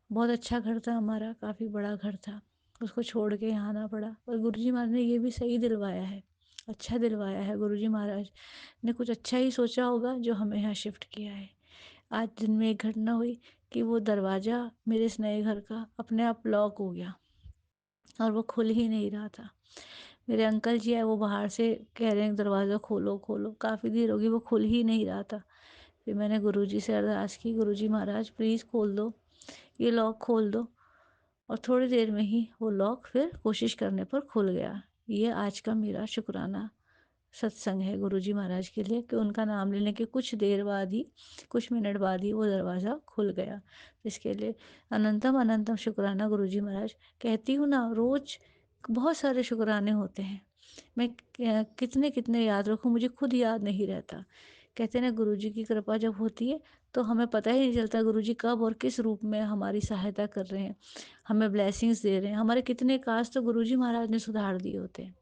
बहुत अच्छा घर था हमारा, काफ़ी बड़ा घर था, उसको छोड़ के यहाँ आना पड़ा। और गुरुजी महाराज ने ये भी सही दिलवाया है, अच्छा दिलवाया है। गुरुजी महाराज ने कुछ अच्छा ही सोचा होगा जो हमें यहाँ शिफ्ट किया है। आज दिन में एक घटना हुई कि वो दरवाज़ा मेरे इस नए घर का अपने आप लॉक हो गया और वो खुल ही नहीं रहा था। मेरे अंकल जी है, वो बाहर से कह रहे हैं दरवाज़ा खोलो खोलो, काफ़ी देर होगी वो खुल ही नहीं रहा था। फिर मैंने गुरुजी से अरदास की, गुरुजी महाराज प्लीज़ खोल दो। ये लॉक खोल दो, और थोड़ी देर में ही वो लॉक फिर कोशिश करने पर खुल गया। ये आज का मेरा शुक्राना सत्संग है गुरुजी महाराज के लिए कि उनका नाम लेने के कुछ देर बाद ही, कुछ मिनट बाद ही वो दरवाज़ा खुल गया। इसके लिए अनंतम अनंतम शुक्राना गुरुजी महाराज। कहती हूँ ना, रोज़ बहुत सारे शुक्राने होते हैं, मैं कितने कितने याद रखूँ, मुझे खुद याद नहीं रहता। कहते हैं ना, गुरुजी की कृपा जब होती है तो हमें पता ही नहीं चलता गुरुजी कब और किस रूप में हमारी सहायता कर रहे हैं, हमें ब्लेसिंग्स दे रहे हैं। हमारे कितने काज तो गुरुजी महाराज ने सुधार दिए होते हैं,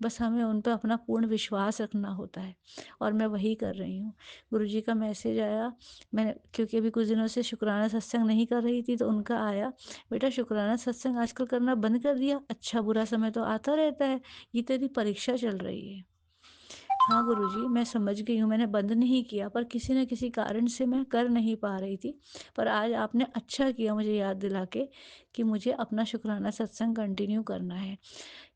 बस हमें उन पर अपना पूर्ण विश्वास रखना होता है, और मैं वही कर रही हूँ। गुरुजी का मैसेज आया, मैं क्योंकि अभी कुछ दिनों से शुक्राना सत्संग नहीं कर रही थी, तो उनका आया, बेटा शुक्राना सत्संग आजकल करना बंद कर दिया, अच्छा बुरा समय तो आता रहता है, ये तेरी परीक्षा चल रही है। हाँ गुरुजी, मैं समझ गई हूँ, मैंने बंद नहीं किया, पर किसी न किसी कारण से मैं कर नहीं पा रही थी। पर आज आपने अच्छा किया मुझे याद दिला के कि मुझे अपना शुक्राना सत्संग कंटिन्यू करना है।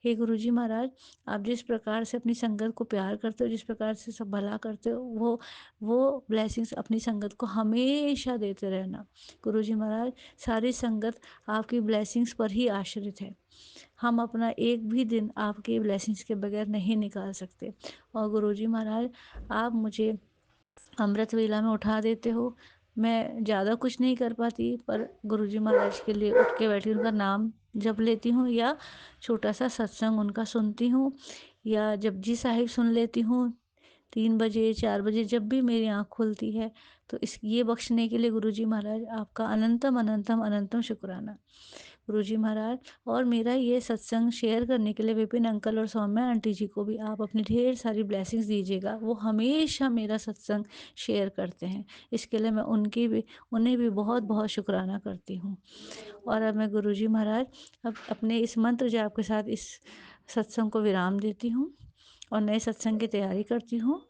हे गुरुजी महाराज, आप जिस प्रकार से अपनी संगत को प्यार करते हो, जिस प्रकार से सब भला करते हो, वो ब्लेसिंग्स अपनी संगत को हमेशा देते रहना। गुरुजी महाराज, सारी संगत आपकी ब्लेसिंग्स पर ही आश्रित है, हम अपना एक भी दिन आपके ब्लेसिंग्स के बगैर नहीं निकाल सकते। और गुरुजी महाराज, आप मुझे अमृत वेला में उठा देते हो, मैं ज़्यादा कुछ नहीं कर पाती, पर गुरुजी महाराज के लिए उठ के बैठी उनका नाम जप लेती हूँ, या छोटा सा सत्संग उनका सुनती हूँ, या जपजी साहिब सुन लेती हूँ 3 बजे 4 बजे, जब भी मेरी आँख खुलती है। तो इस ये बख्शने के लिए गुरुजी महाराज आपका अनंतम अनंतम अनंतम शुक्राना गुरुजी महाराज। और मेरा ये सत्संग शेयर करने के लिए विपिन अंकल और सौम्या आंटी जी को भी आप अपनी ढेर सारी ब्लेसिंग्स दीजिएगा, वो हमेशा मेरा सत्संग शेयर करते हैं, इसके लिए मैं उन्हें भी बहुत बहुत शुक्राना करती हूँ। और अब मैं गुरुजी महाराज अब अपने इस मंत्र जाप के साथ इस सत्संग को विराम देती हूँ और नए सत्संग की तैयारी करती हूँ।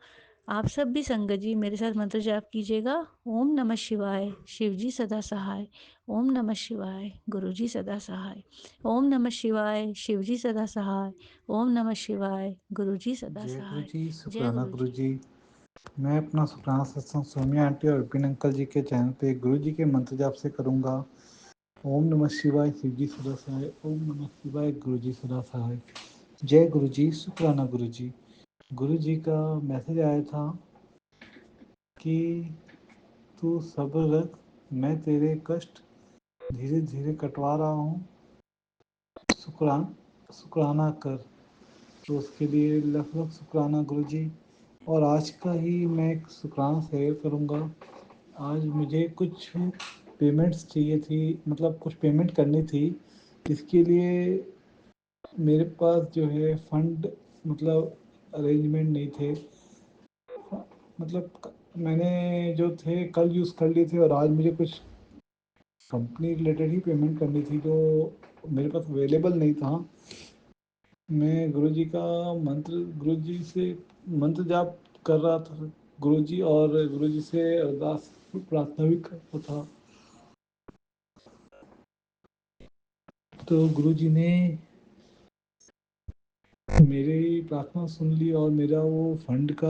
आप सब भी संगत जी मेरे साथ मंत्र जाप कीजिएगा। ओम नमः शिवाय, शिव जी सदा सहाय। ओम नमः शिवाय, गुरु जी सदा सहाय। ओम नमः शिवाय, शिव जी सदा सहाय। ओम नमः शिवाय, गुरु जी सदा जय गुरु सहाय। जी, जय शुक्राना गुरु गुरु जी। जी। मैं अपना शुक्राना सत्संग सौम्या आंटी और विपिन अंकल जी के चैनल पे गुरु जी के मंत्र जाप से करूँगा। ओम नमः शिवाय, शिव जी सदा सहाय। ओम नमः शिवाय, गुरु जी सदा सहाय। जय गुरु जी, शुक्राना गुरु जी। गुरु जी का मैसेज आया था कि तू सब्र रख, मैं तेरे कष्ट धीरे धीरे कटवा रहा हूँ, शुक्राना कर। तो उसके लिए लख लख शुक्राना गुरु जी। और आज का ही मैं एक शुक्राना शेयर करूँगा। आज मुझे कुछ पेमेंट्स चाहिए थी, मतलब कुछ पेमेंट करनी थी, इसके लिए मेरे पास जो है फंड, मतलब अरेंजमेंट नहीं थे, मतलब मैंने जो थे कल यूज़ कर लिए थे, और आज मुझे कुछ कंपनी रिलेटेड ही पेमेंट करनी थी जो मेरे पास अवेलेबल नहीं था। मैं गुरुजी का मंत्र, गुरुजी से मंत्र जाप कर रहा था गुरुजी, और गुरुजी से अरदास प्रार्थना भी कर रहा था। तो गुरुजी ने मेरी प्रार्थना सुन ली और मेरा वो फंड का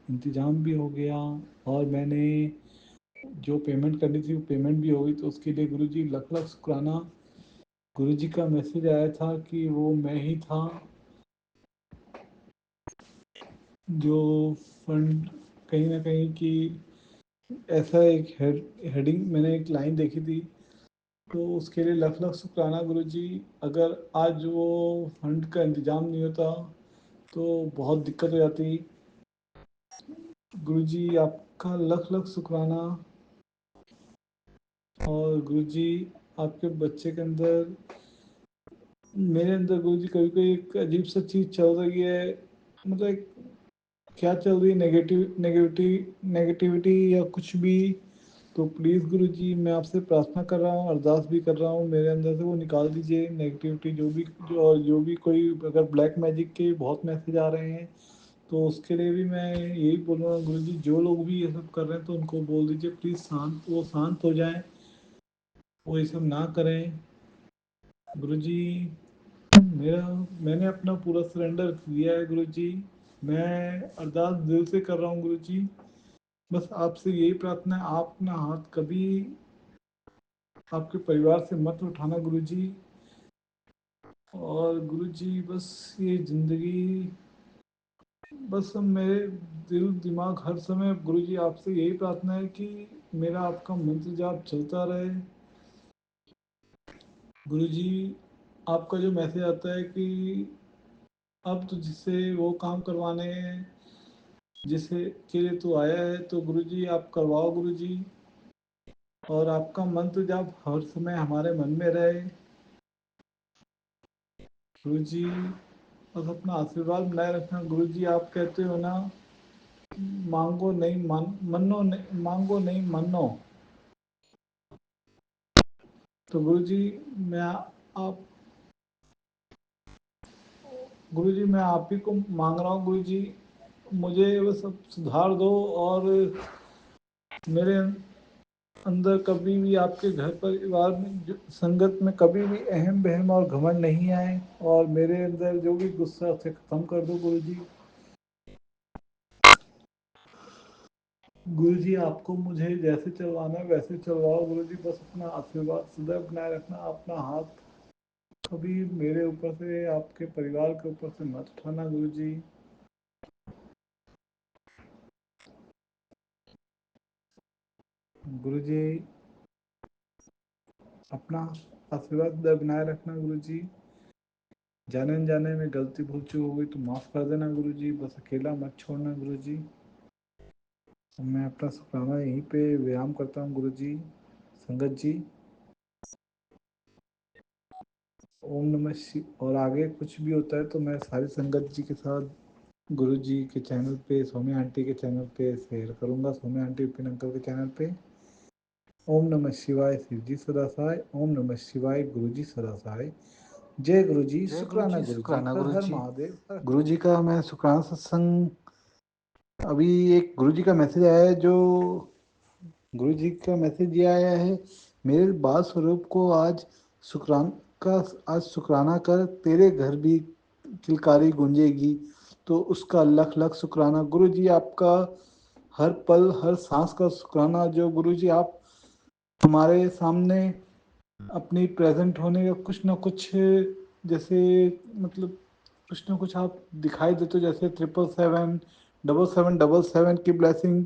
इंतज़ाम भी हो गया, और मैंने जो पेमेंट करनी थी वो पेमेंट भी हो गई। तो उसके लिए गुरुजी लख लख शुक्राना। गुरुजी का मैसेज आया था कि वो मैं ही था जो फंड कहीं ना कहीं की, ऐसा एक हेडिंग मैंने एक लाइन देखी थी, तो उसके लिए लख लख शुक्राना गुरुजी। अगर आज वो फंड का इंतज़ाम नहीं होता तो बहुत दिक्कत हो जाती। गुरुजी आपका लख लख शुक्राना। और गुरुजी आपके बच्चे के अंदर, मेरे अंदर गुरुजी कभी कोई एक अजीब सा चीज़ चल रही है, मतलब क्या चल रही है, नेगेटिविटी या कुछ भी। तो प्लीज़ गुरुजी मैं आपसे प्रार्थना कर रहा हूँ, अरदास भी कर रहा हूँ, मेरे अंदर से वो निकाल दीजिए नेगेटिविटी, जो भी कोई अगर ब्लैक मैजिक के बहुत मैसेज आ रहे हैं तो उसके लिए भी मैं यही बोलूँगा गुरुजी, जो लोग भी ये सब कर रहे हैं तो उनको बोल दीजिए प्लीज़ शांत हो जाएं, वो ये सब ना करें। गुरुजी मैंने अपना पूरा सरेंडर किया है गुरुजी, मैं अरदास दिल से कर रहा हूँ गुरुजी। बस आपसे यही प्रार्थना है, आप अपना हाथ कभी आपके परिवार से मत उठाना गुरुजी। और गुरुजी बस ये जिंदगी, बस अब मेरे दिल दिमाग हर समय गुरुजी आपसे यही प्रार्थना है कि मेरा आपका मंत्र जाप चलता रहे। गुरुजी आपका जो मैसेज आता है कि अब तुझसे वो काम करवाने हैं जिसे के लिए तू आया है, तो गुरुजी आप करवाओ गुरुजी। और आपका मंत्र जाप हर समय हमारे मन में रहे गुरुजी। बस अपना आशीर्वाद बनाए रखना गुरुजी। आप कहते हो ना, मांगो नहीं मन्नो नहीं, मांगो नहीं मन्नो। तो गुरुजी मैं आप गुरुजी मैं आप ही को मांग रहा हूँ गुरुजी। मुझे बस अब सुधार दो और मेरे अंदर कभी भी आपके घर परिवार में संगत में कभी भी अहम बहम और घमंड नहीं आए, और मेरे अंदर जो भी गुस्सा से खत्म कर दो गुरुजी। गुरुजी आपको मुझे जैसे चलवाना है वैसे चलवाओ गुरुजी। बस अपना आशीर्वाद सदैव बनाए रखना। अपना हाथ कभी मेरे ऊपर से, आपके परिवार के ऊपर से मत उठाना गुरुजी। गुरुजी अपना आशीर्वाद सदैव बनाए रखना गुरुजी। जाने अनजाने में गलती भूल चूक हो गई तो माफ़ कर देना गुरुजी। बस अकेला मत छोड़ना गुरुजी। मैं अपना शुक्राना यहीं पे व्यायाम करता हूँ गुरुजी। संगत जी ओम नमः शिव। और आगे कुछ भी होता है तो मैं सारी संगत जी के साथ गुरु जी के चैनल पे, सौम्या आंटी के चैनल पे शेयर करूँगा, सौम्या आंटी विपिन अंकल के चैनल पे। ओम नमः शिवाय, शिव जी सदा सहाय। ओम नमः शिवाय, गुरु जी सदा सहाय। जय गुरु जी, शुक्राना गुरु जी, हर हर महादेव। गुरु जी का मैं शुक्राना सत्संग, अभी एक गुरु जी का मैसेज आया है, जो गुरु जी का मैसेज ये आया है, मेरे बाल स्वरूप को आज शुक्राना कर, तेरे घर भी किलकारी गूंजेगी। तो उसका लख लख शुक्राना गुरु जी। आपका हर पल हर सांस का शुक्राना, जो गुरु जी आप हमारे सामने अपनी प्रेजेंट होने का कुछ ना कुछ, जैसे मतलब कुछ ना कुछ आप दिखाई देते हो, जैसे 777 777 की ब्लेसिंग।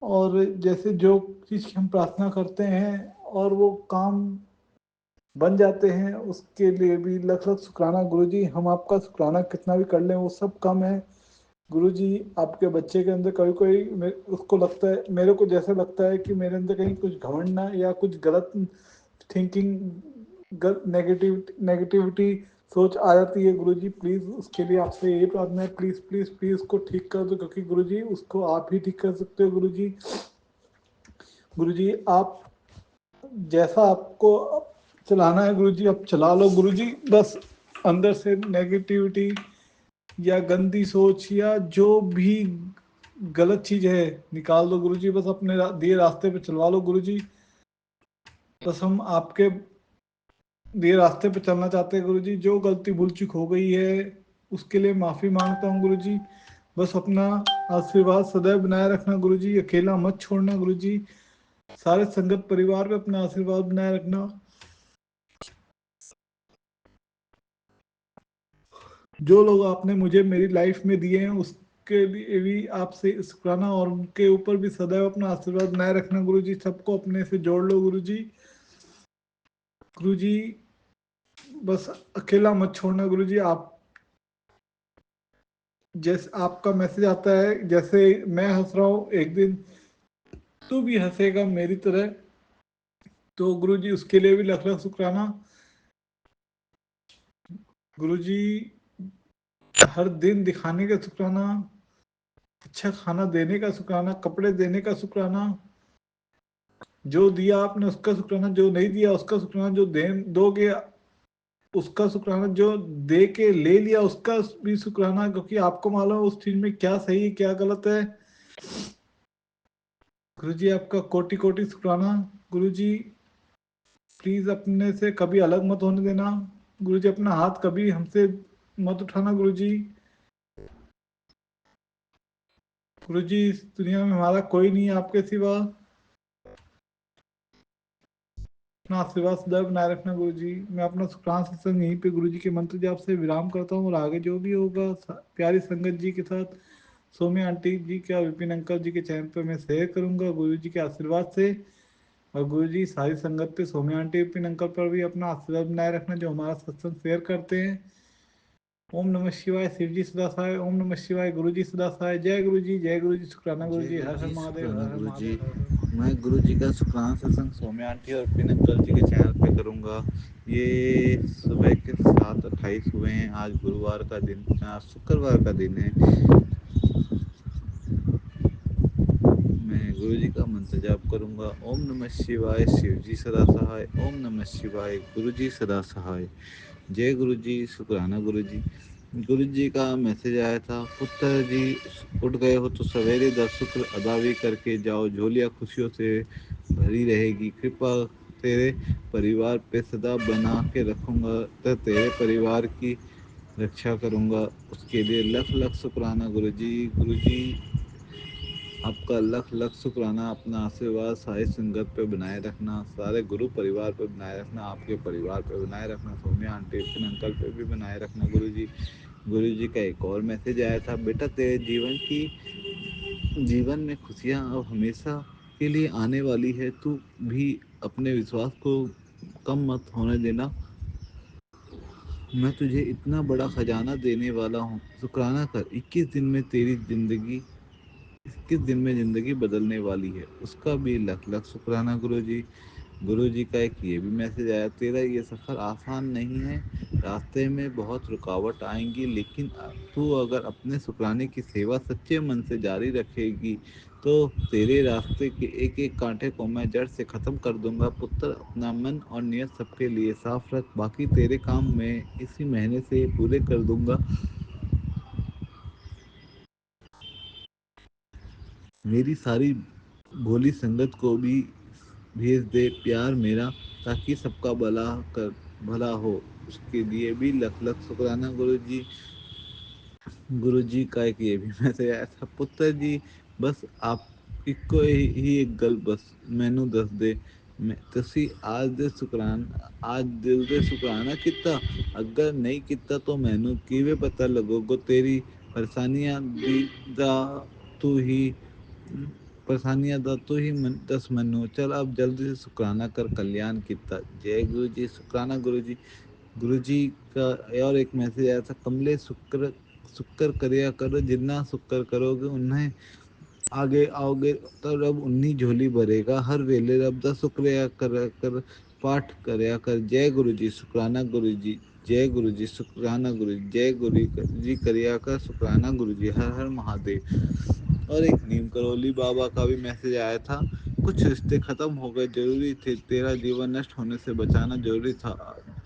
और जैसे जो चीज़ की हम प्रार्थना करते हैं और वो काम बन जाते हैं, उसके लिए भी लख लख शुक्राना गुरुजी। हम आपका शुक्राना कितना भी कर लें वो सब कम है गुरुजी। आपके बच्चे के अंदर कभी कोई उसको लगता है, मेरे को जैसा लगता है कि मेरे अंदर कहीं कुछ घमंड ना या कुछ गलत थिंकिंग, नेगेटिविटी सोच आ जाती है गुरुजी। प्लीज़ उसके लिए आपसे यही प्रार्थना है, प्लीज़ प्लीज़ प्लीज़ उसको ठीक कर दो, क्योंकि गुरुजी उसको आप ही ठीक कर सकते हो गुरुजी। गुरुजी आप जैसा आपको चलाना है गुरुजी आप चला लो गुरुजी। बस अंदर से नेगेटिविटी या गंदी सोच या जो भी गलत चीज़ है निकाल दो गुरुजी। बस अपने दिए रास्ते पे चलवा लो गुरुजी। बस हम आपके दिए रास्ते पे चलना चाहते हैं गुरुजी। जो गलती भूल चूक हो गई है उसके लिए माफ़ी मांगता हूँ गुरुजी। बस अपना आशीर्वाद सदैव बनाए रखना गुरुजी। अकेला मत छोड़ना गुरुजी। सारे संगत परिवार पे अपना आशीर्वाद बनाए रखना। जो लोग आपने मुझे मेरी लाइफ में दिए हैं उसके लिए भी आपसे शुक्राना, और उनके ऊपर भी सदैव अपना आशीर्वाद बनाए रखना गुरुजी। सबको अपने से जोड़ लो गुरुजी। गुरुजी बस अकेला मत छोड़ना गुरुजी। आप जैसे आपका मैसेज आता है, जैसे मैं हंस रहा हूँ एक दिन तू भी हंसेगा मेरी तरह। तो गुरुजी उसके लिए भी लख लख शुक्राना गुरुजी। हर दिन दिखाने का शुक्राना, अच्छा खाना देने का शुक्राना, कपड़े देने का शुक्राना, जो दिया आपने उसका शुक्राना, जो नहीं दिया उसका शुक्राना, जो दे दोगे उसका शुक्राना, जो दे के ले लिया उसका भी शुक्राना, क्योंकि आपको मालूम है उस चीज में क्या सही है क्या गलत है। गुरुजी आपका कोटि कोटि शुक्राना गुरुजी। प्लीज अपने से कभी अलग मत होने देना गुरुजी। अपना हाथ कभी हमसे मत उठाना गुरुजी। गुरुजी इस दुनिया में हमारा कोई नहीं है आपके सिवा। अपना आशीर्वाद सदैव बनाए रखना गुरु जी। मैं अपना शुक्राना सत्संग यहीं पे गुरु जी के मंत्र जाप से विराम करता हूँ, और आगे जो भी होगा प्यारी संगत जी के साथ सौम्या आंटी जी के और विपिन अंकल जी के चैनल पे मैं शेयर करूंगा गुरु जी के आशीर्वाद से। और गुरु जी सारी संगत पे सौम्या आंटी विपिन अंकल पर भी अपना आशीर्वाद बनाए रखना, जो हमारा सत्संग शेयर करते हैं। ओम नमः शिवाय, शिव जी सदा सहाय। ओम नमः शिवाय, गुरु जी सदा सहाय। जय गुरु जी, जय गुरु जी, शुक्राना गुरु जय जी, गुरु हर हर जी, महादेव, शुक्राना हर हर गुरु जी। महादेव, हर हर। मैं गुरु जी का शुक्राना सत्संग सौम्या आंटी और पिन अंकल जी के चैनल पे करूँगा। ये सुबह के 7:28 हुए हैं। आज गुरुवार का दिन, आज शुक्रवार का दिन है। मैं गुरु जी का मंत्र जाप करूँगा। ओम नमः शिवाय, शिव जी सदा सहाय। ओम नमः शिवाय, गुरु जी सदा सहाय। जय गुरु जी, शुक्राना गुरु जी। गुरु जी का मैसेज आया था, पुत्र जी उठ गए हो तो सवेरे 10 शुक्र अदा भी करके जाओ, झोलियाँ खुशियों से भरी रहेगी। कृपा तेरे परिवार पे सदा बना के रखूंगा, तो तेरे परिवार की रक्षा करूंगा। उसके लिए लख लख शुक्राना गुरु जी। गुरु जी आपका लख लख शुक्राना। अपना आशीर्वाद सारी संगत पे बनाए रखना, सारे गुरु परिवार पे बनाए रखना, आपके परिवार पे बनाए रखना, सौम्या आंटी विपिन अंकल पे भी बनाए रखना गुरु जी। गुरु जी का एक और मैसेज आया था, बेटा तेरे जीवन में खुशियां अब हमेशा के लिए आने वाली है। तू भी अपने विश्वास को कम मत होने देना। मैं तुझे इतना बड़ा खजाना देने वाला हूँ, शुक्राना कर। 21 दिन में जिंदगी बदलने वाली है। उसका भी लख लख शुक्राना गुरु जी। गुरु जी का एक ये भी मैसेज आया, तेरा ये सफ़र आसान नहीं है, रास्ते में बहुत रुकावट आएंगी, लेकिन तू अगर अपने शुक्राने की सेवा सच्चे मन से जारी रखेगी तो तेरे रास्ते के एक एक कांटे को मैं जड़ से खत्म कर दूंगा। पुत्र अपना मन और नियत सबके लिए साफ रख, बाकी तेरे काम मैं इसी महीने से पूरे कर दूंगा। मेरी सारी भोली संगत को भी भेज दे प्यार मेरा, ताकि सबका भला हो। उसके लिए भी लख लख शुक्राना गुरु जी। गुरु जी का एक ये भी मैसेज आया था, पुत्र जी बस आप इको ही एक गल बस मैनू दस दे, मैं तुसी आज दिल दे शुक्राना किता, अगर नहीं किता तो मैनू किवे पता लगोगा। तेरी परेशानियां दी दा तू ही परेशानियां दा तू ही दस मैनू, चल अब जल्दी से शुक्राना कर, कल्याण किता। जय गुरु जी, शुक्राना गुरु जी। गुरु जी का और एक मैसेज आया था, कमले शुक्र शुक्र करिया करो, जितना शुक्र करोगे उन्हें आगे आओगे तो रब उन्नी झोली भरेगा। हर वेले रब दा शुक्रिया कर पाठ करया कर। जय गुरु जी, शुक्राना गुरु जी। जय गुरु जी, शुक्राना गुरु जी। जय गुरु जी करिया कर, शुक्राना गुरु जी। हर हर महादेव। और एक नीम करोली बाबा का भी मैसेज आया था, कुछ रिश्ते खत्म हो गए, जरूरी थे, तेरा जीवन नष्ट होने से बचाना जरूरी था।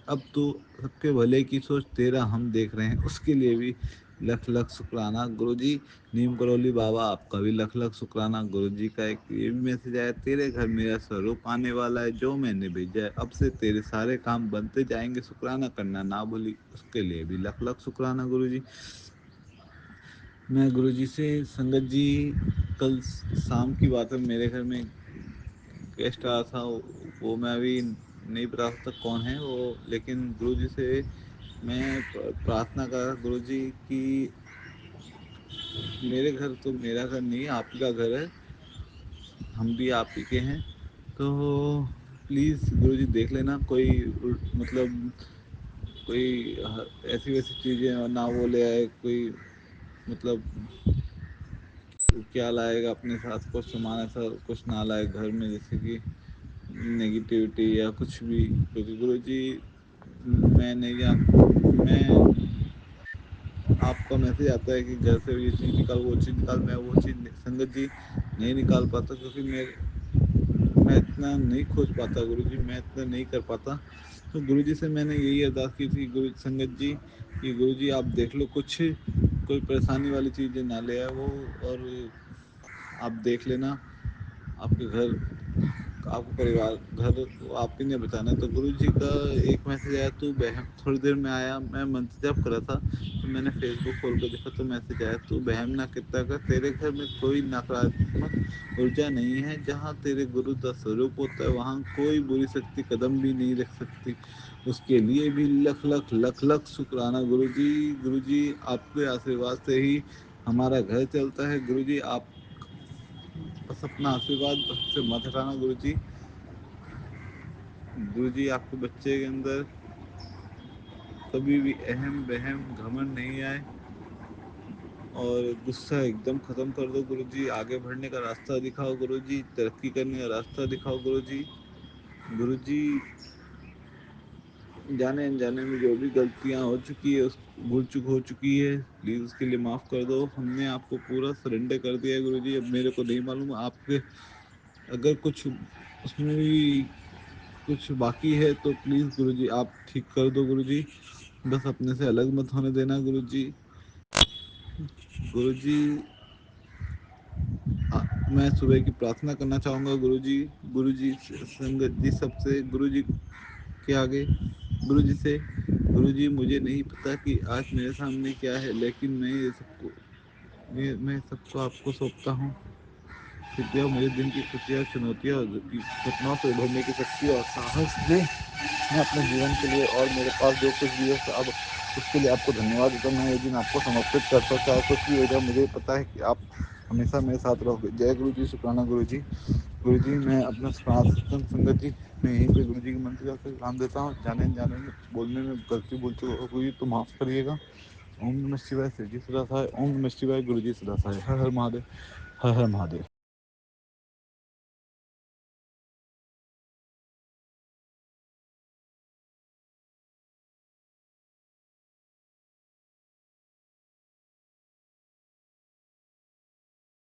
अब तू सबके भले की सोच, तेरा हम देख रहे हैं, उसके लिए भी लख लख शुक्राना गुरु जी। नीम करोली बाबा आपका भी लख लख शुक्राना। गुरु जी का एक ये भी मैसेज आया, तेरे घर मेरा स्वरूप आने वाला है, जो मैंने भेजा है, अब से तेरे सारे काम बनते जाएंगे, शुक्राना करना ना भूली। उसके लिए भी लख लख शुक्राना गुरु जी। मैं गुरु जी से संगत जी, कल शाम की बात है, मेरे घर में गेस्ट आया था, वो मैं अभी नहीं बता सकता कौन है वो, लेकिन गुरु जी से मैं प्रार्थना कर गुरु जी की, मेरे घर तो मेरा घर नहीं है, आप ही का घर है, हम भी आप ही के हैं, तो प्लीज़ गुरु जी देख लेना, कोई मतलब कोई ऐसी वैसी चीज़ें ना वो ले आए, कोई मतलब क्या लाएगा अपने साथ, कुछ सामान ऐसा कुछ ना लाए घर में, जैसे कि नेगेटिविटी या कुछ भी, क्योंकि गुरु जी मैं नहीं जान मैं आपका मैसेज आता है कि घर से ये चीज़ निकाल वो चीज़ निकाल, मैं वो चीज़ संगत जी नहीं निकाल पाता, क्योंकि मैं इतना नहीं खोज पाता गुरु जी, मैं इतना नहीं कर पाता। तो गुरु जी से मैंने यही अरदास की थी गुरु संगत जी कि गुरु जी आप देख लो, कुछ कोई परेशानी वाली चीज़ें ना ले आए वो, और आप देख लेना, आपके घर आपको परिवार घर आप ही ने बचाना है। तो गुरु जी का एक मैसेज आया, तू बहम, थोड़ी देर में आया, मैं मंत्र जप कर रहा था तो मैंने फेसबुक खोल कर देखा तो मैसेज आया, तू बहम ना कितना कर, तेरे घर में कोई नकारात्मक ऊर्जा नहीं है, जहाँ तेरे गुरु का स्वरूप होता है वहाँ कोई बुरी शक्ति कदम भी नहीं रख सकती। उसके लिए भी लख लख लख लख शुक्राना गुरु जी। गुरु जी आपके आशीर्वाद से ही हमारा घर चलता है। गुरु जी आप बस अपना आशीर्वाद से मत हटाना गुरु जी। गुरु जी आपके बच्चे के अंदर कभी भी अहम बहम घमंड नहीं आए और गुस्सा एकदम खत्म कर दो गुरु जी। आगे बढ़ने का रास्ता दिखाओ गुरु जी, तरक्की करने का रास्ता दिखाओ गुरु जी। गुरु जी जाने अनजाने में जो भी गलतियां हो चुकी है, उस भूल चूक हो चुकी है, प्लीज उसके लिए माफ कर दो। हमने आपको पूरा सरेंडर कर दिया है गुरु जी। अब मेरे को नहीं मालूम आपके अगर कुछ उसमें भी कुछ बाकी है तो प्लीज गुरु जी आप ठीक कर दो गुरु जी। बस अपने से अलग मत होने देना गुरु जी। गुरु जी मैं सुबह की प्रार्थना करना चाहूंगा गुरु जी। गुरु जी संगत जी सबसे गुरु जी के आगे गुरु जी से, गुरु जी मुझे नहीं पता कि आज मेरे सामने क्या है, लेकिन मैं सबको आपको सौंपता हूँ। कृपया मुझे दिन की खुशियाँ, चुनौतियाँ और घटनाओं से उभरने की शक्ति और साहस दे। मैं अपने जीवन के लिए और मेरे पास जो कुछ भी है अब उसके लिए आपको धन्यवाद देता हूँ। मैं ये दिन आपको समर्पित करता हूँ, चाहे कुछ भी हो जाए मुझे पता है कि आप हमेशा मेरे साथ रहोगे। जय गुरु जी, शुक्राना गुरु जी। गुरु जी मैं अपना सत्संग संगत जी मैं यहीं पे गुरु जी के मंत्र का काम देता हूँ। जाने अनजाने में बोलने में गलती बोल चुका हुई तो माफ करिएगा। ओम नमः शिवाय, शिव जी सदा सहाय। ओम नमः शिवाय, गुरु जी सदा सहाय। हर हर महादेव, हर हर महादेव।